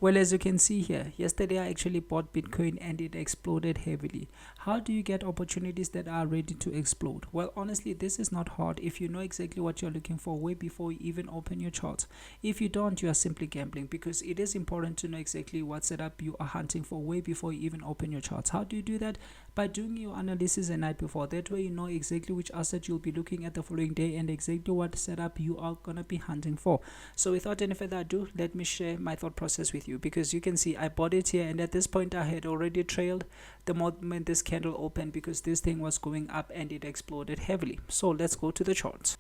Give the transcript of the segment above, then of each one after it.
Well, as you can see here, yesterday I actually bought Bitcoin and it exploded heavily. How do you get opportunities that are ready to explode? Well, honestly, this is not hard if you know exactly what you're looking for way before you even open your charts. If you don't, you are simply gambling, because it is important to know exactly what setup you are hunting for way before you even open your charts. How do you do that? By doing your analysis the night before. That way you know exactly which asset you'll be looking at the following day and exactly what setup you are going to be hunting for. So without any further ado, let me share my thought process with you, because you can see I bought it here, and at this point I had already trailed the moment this candle opened, because this thing was going up and it exploded heavily. So let's go to the charts.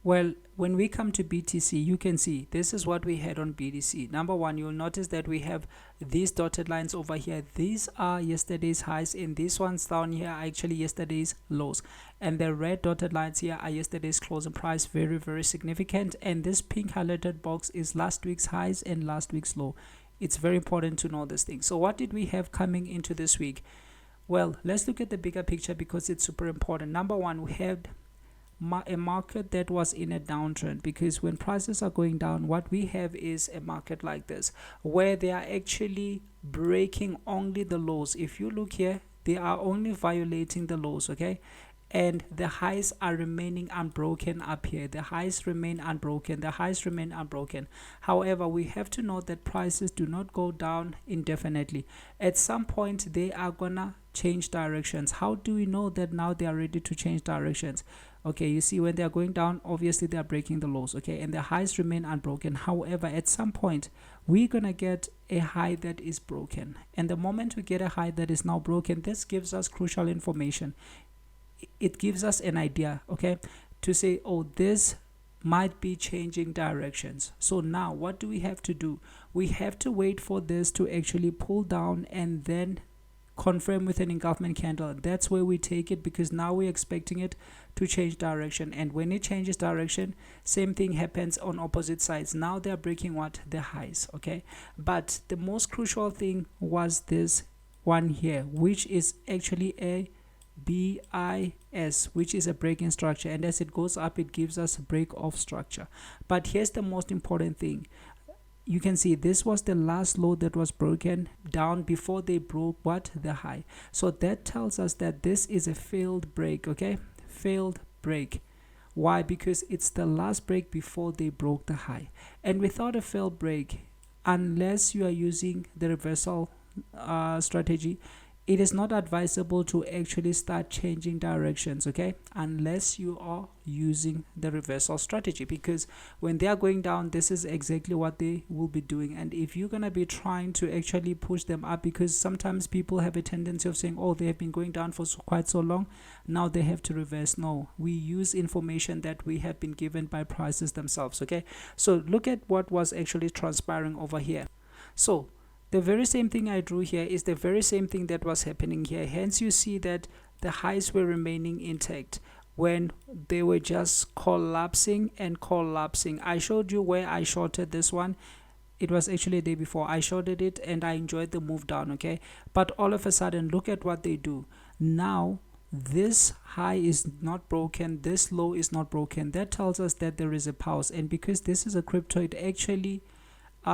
Well, when we come to BTC, you can see this is what we had on BTC. Number one, you'll notice that we have these dotted lines over here. These are yesterday's highs, and these ones down here are actually yesterday's lows. And the red dotted lines here are yesterday's closing price, very, very significant. And this pink highlighted box is last week's highs and last week's low. It's very important to know this thing. So what did we have coming into this week? Well, let's look at the bigger picture because it's super important. Number one, we had a market that was in a downtrend, because when prices are going down, what we have is a market like this where they are actually breaking only the lows. If you look here, they are only violating the lows, okay, and the highs are remaining unbroken up here. The highs remain unbroken, the highs remain unbroken. However, we have to note that prices do not go down indefinitely. At some point they are gonna change directions. How do we know that now they are ready to change directions? Okay, you see, when they are going down, obviously they are breaking the lows, okay, and the highs remain unbroken. However, at some point we're gonna get a high that is broken, and the moment we get a high that is now broken, this gives us crucial information. It gives us an idea, okay, to say, oh, this might be changing directions. So now what do we have to do? We have to wait for this to actually pull down and then confirm with an engulfment candle. That's where we take it, because now we're expecting it to change direction, and when it changes direction, same thing happens on opposite sides. Now they're breaking what? The highs, okay. But the most crucial thing was this one here, which is actually a BIS, which is a break-in structure, and as it goes up it gives us a break-off structure. But here's the most important thing. You can see this was the last low that was broken down before they broke what? The high. So that tells us that this is a failed break, okay, failed break. Why? Because it's the last break before they broke the high, and without a failed break, unless you are using the reversal strategy, it is not advisable to actually start changing directions, okay, unless you are using the reversal strategy, because when they are going down, this is exactly what they will be doing. And if you're gonna be trying to actually push them up, because sometimes people have a tendency of saying, oh, they have been going down for quite so long, now they have to reverse. No, we use information that we have been given by prices themselves, okay. So look at what was actually transpiring over here. So the very same thing I drew here is the very same thing that was happening here. Hence you see that the highs were remaining intact when they were just collapsing and collapsing. I showed you where I shorted this one. It was actually a day before I shorted it, and I enjoyed the move down, okay. But all of a sudden, look at what they do now. This high is not broken, this low is not broken. That tells us that there is a pause, and because this is a crypto, it actually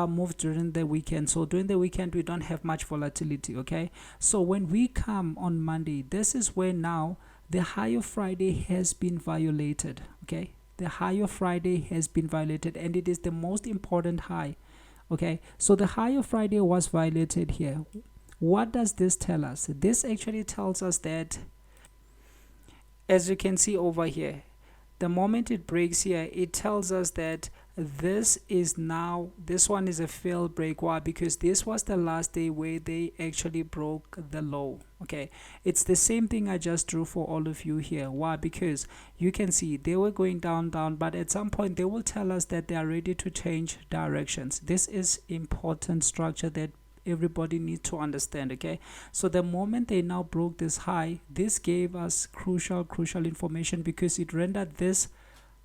moved during the weekend. So during the weekend we don't have much volatility, okay. So when we come on Monday, this is where now the high of Friday has been violated, okay. The high of Friday has been violated, and it is the most important high, okay. So the high of Friday was violated here. What does this tell us? This actually tells us that, as you can see over here, the moment it breaks here, it tells us that this one is a failed break. Why? Because this was the last day where they actually broke the low, okay. It's the same thing I just drew for all of you here. Why? Because you can see they were going down, but at some point they will tell us that they are ready to change directions. This is important structure that everybody needs to understand, okay. So the moment they now broke this high, this gave us crucial information, because it rendered this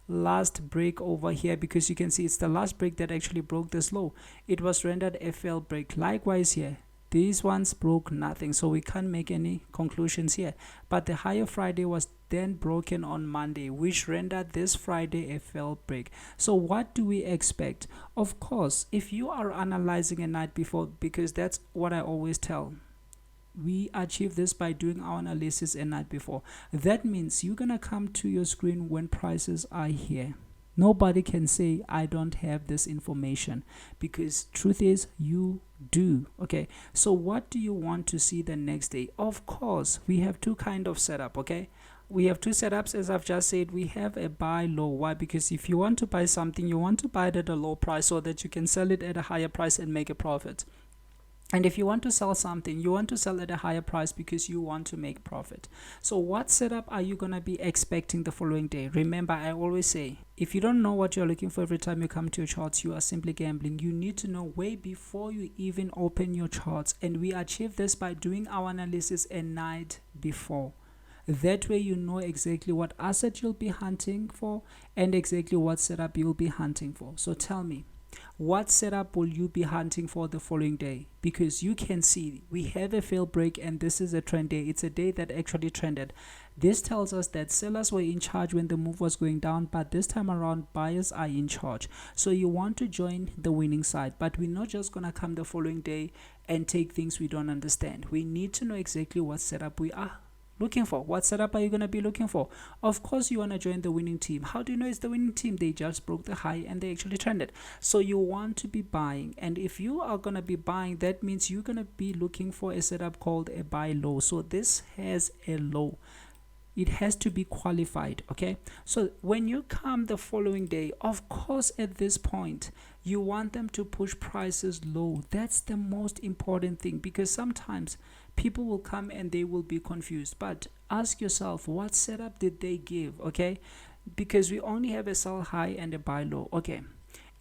last break over here, because you can see it's the last break that actually broke this low. It was rendered a failed break. Likewise here, these ones broke nothing, so we can't make any conclusions here. But the higher Friday was then broken on Monday, which rendered this Friday a failed break. So what do we expect? Of course, if you are analyzing a night before, because that's what I always tell, we achieve this by doing our analysis a night before. That means you're gonna come to your screen when prices are here. Nobody can say I don't have this information, because truth is you do. Okay, so what do you want to see the next day? Of course, we have two kind of setup. Okay, we have two setups. As I've just said, we have a buy low. Why? Because if you want to buy something, you want to buy it at a low price so that you can sell it at a higher price and make a profit. And if you want to sell something, you want to sell at a higher price because you want to make profit. So what setup are you going to be expecting the following day? Remember, I always say, if you don't know what you're looking for every time you come to your charts, you are simply gambling. You need to know way before you even open your charts. And we achieve this by doing our analysis a night before. That way you know exactly what asset you'll be hunting for and exactly what setup you'll be hunting for. So tell me, what setup will you be hunting for the following day? Because you can see we have a failed break, and this is a trend day. It's a day that actually trended. This tells us that sellers were in charge when the move was going down, but this time around buyers are in charge. So you want to join the winning side, but we're not just gonna come the following day and take things we don't understand. We need to know exactly what setup we are looking for. What setup are you going to be looking for? Of course, you want to join the winning team. How do you know it's the winning team? They just broke the high and they actually trended. So you want to be buying, and if you are going to be buying, that means you're going to be looking for a setup called a buy low. So this has a low. It has to be qualified. Okay, so when you come the following day, of course at this point you want them to push prices low. That's the most important thing, because sometimes people will come and they will be confused. But ask yourself, what setup did they give? Okay, because we only have a sell high and a buy low. Okay,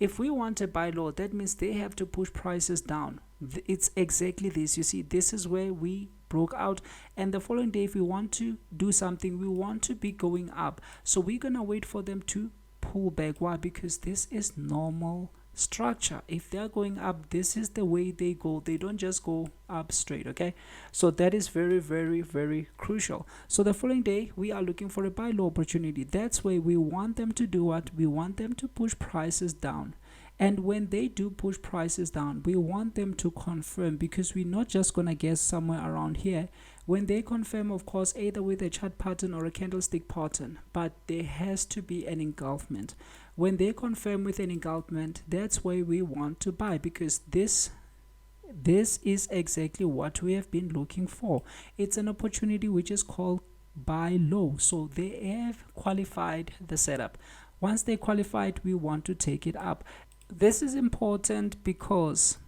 if we want a buy low, that means they have to push prices down. It's exactly this. You see, this is where we broke out, and the following day if we want to do something, we want to be going up, so we're gonna wait for them to pull back. Why? Because this is normal structure. If they're going up, this is the way they go. They don't just go up straight. Okay, so that is very, very, very crucial. So the following day we are looking for a buy low opportunity. That's why we want them to do what? We want them to push prices down. And when they do push prices down, we want them to confirm, because we're not just gonna guess somewhere around here. When they confirm, of course, either with a chart pattern or a candlestick pattern, but there has to be an engulfment. When they confirm with an engulfment, that's where we want to buy, because this is exactly what we have been looking for. It's an opportunity which is called buy low. So they have qualified the setup. Once they qualified, we want to take it up. This is important because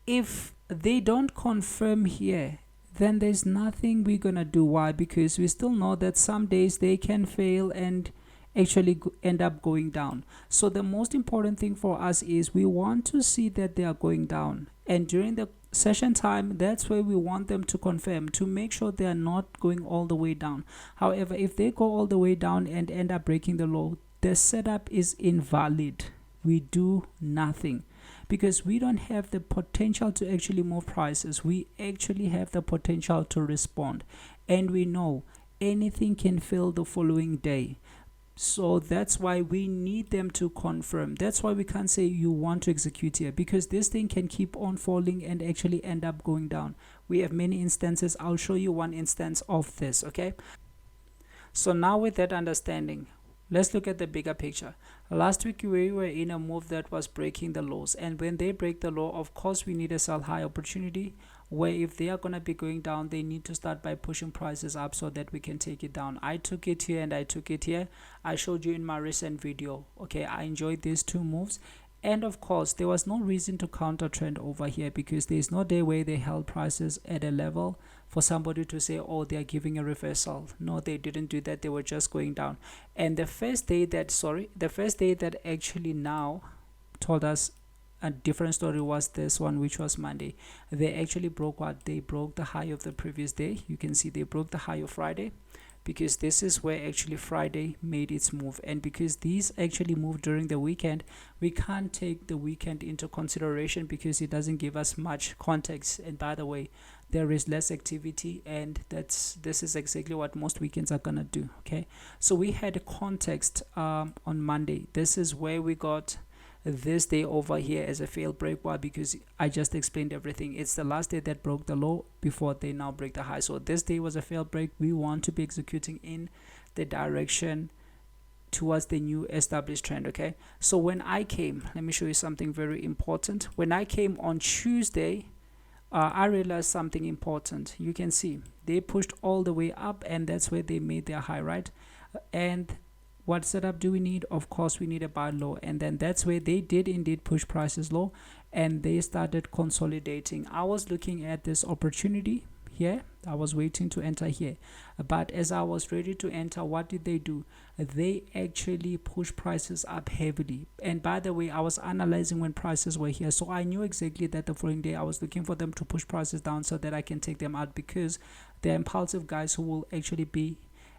if they don't confirm here, then there's nothing we're gonna do. Why? Because we still know that some days they can fail and actually end up going down. So the most important thing for us is we want to see that they are going down, and during the session time, that's where we want them to confirm, to make sure they are not going all the way down. However, if they go all the way down and end up breaking the low, the setup is invalid. We do nothing, because we don't have the potential to actually move prices. We actually have the potential to respond, and we know anything can fail the following day. So that's why we need them to confirm. That's why we can't say you want to execute here, because this thing can keep on falling and actually end up going down. We have many instances. I'll show you one instance of this. Okay, so now with that understanding, let's look at the bigger picture. Last week we were in a move that was breaking the lows, and when they break the low, of course we need a sell high opportunity, where if they are going to be going down, they need to start by pushing prices up so that we can take it down. I took it here and I took it here. I showed you in my recent video. Okay, I enjoyed these two moves. And of course, there was no reason to counter trend over here, because there is no day where they held prices at a level for somebody to say, oh, they are giving a reversal. No, they didn't do that. They were just going down. And the first day that actually now told us a different story was this one, which was Monday. They actually broke what? They broke the high of the previous day. You can see they broke the high of Friday. because this is where actually Friday made its move. And because these actually moved during the weekend, we can't take the weekend into consideration because it doesn't give us much context. And by the way, there is less activity, and this is exactly what most weekends are gonna do. Okay, so we had a context on Monday. This is where we got this day over here as a failed break. Why? Because I just explained everything. It's the last day that broke the low before they now break the high. So this day was a failed break. We want to be executing in the direction towards the new established trend. Okay, so when I came, let me show you something very important. When I came on Tuesday, I realized something important. You can see they pushed all the way up, and that's where they made their high, right? And what setup do we need? Of course, we need a buy low, and then that's where they did indeed push prices low, and they started consolidating. I was looking at this opportunity here. I was waiting to enter here, but as I was ready to enter, what did they do? They actually pushed prices up heavily. And by the way, I was analyzing when prices were here, so I knew exactly that the following day I was looking for them to push prices down so that I can take them out, because they're impulsive guys who will actually be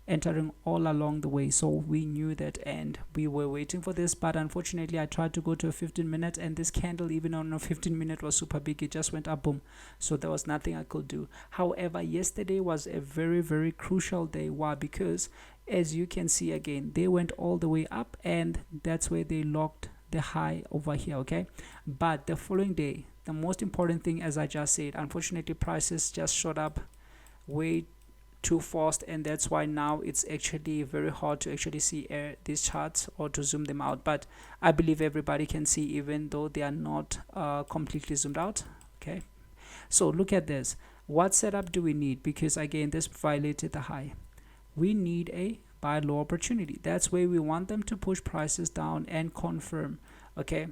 entering all along the way. So we knew that, and we were waiting for this. But unfortunately, I tried to go to a 15-minute, and this candle, even on a 15-minute, was super big. It just went up, boom. So there was nothing I could do. However, yesterday was a very, very crucial day. Why? Because as you can see again, they went all the way up, and that's where they locked the high over here. Okay, but the following day, the most important thing, as I just said, unfortunately prices just shot up way too fast, and that's why now it's actually very hard to actually see these charts or to zoom them out. But I believe everybody can see, even though they are not completely zoomed out. Okay, so look at this. What setup do we need? Because again, this violated the high. We need a buy low opportunity. That's where we want them to push prices down and confirm. Okay,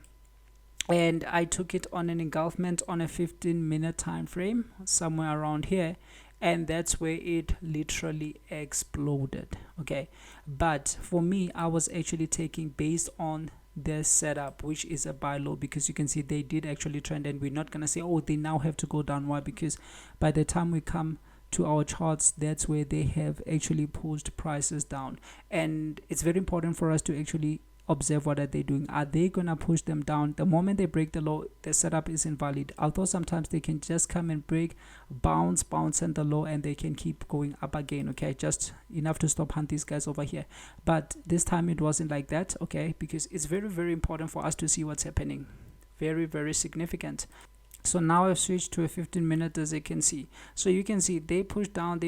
and I took it on an engulfment on a 15-minute time frame, somewhere around here, and that's where it literally exploded. Okay, but for me, I was actually taking based on their setup, which is a buy low, because you can see they did actually trend, and we're not gonna say, oh, they now have to go down. Why? Because by the time we come to our charts, that's where they have actually pushed prices down. And it's very important for us to actually observe what are they doing. Are they gonna push them down? The moment they break the low, the setup is invalid. Although sometimes they can just come and break, bounce and the low, and they can keep going up again. Okay, just enough to stop hunt these guys over here. But this time it wasn't like that. Okay, because it's very, very important for us to see what's happening. Very, very significant. So now I've switched to a 15-minute, as you can see. So you can see they pushed down,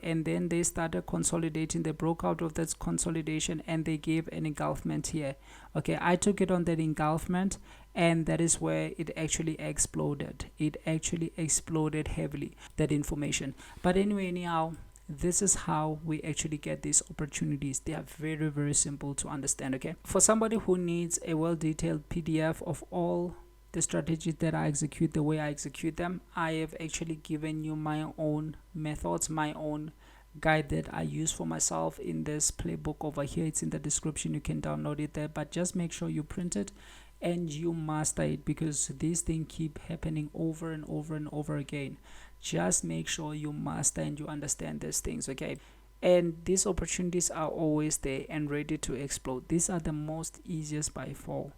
and then they started consolidating. They broke out of that consolidation, and they gave an engulfment here. Okay, I took it on that engulfment, and that is where it actually exploded. It actually exploded heavily, that information. But anyway, anyhow, this is how we actually get these opportunities. They are very, very simple to understand. Okay, for somebody who needs a well-detailed PDF of all the strategies that I execute, the way I execute them, I have actually given you my own methods, my own guide that I use for myself in this playbook over here. It's in the description. You can download it there, but just make sure you print it and you master it, because these things keep happening over and over and over again. Just make sure you master and you understand these things. Okay, and these opportunities are always there and ready to explode. These are the most easiest by far.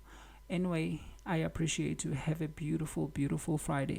Anyway, I appreciate you. Have a beautiful, beautiful Friday.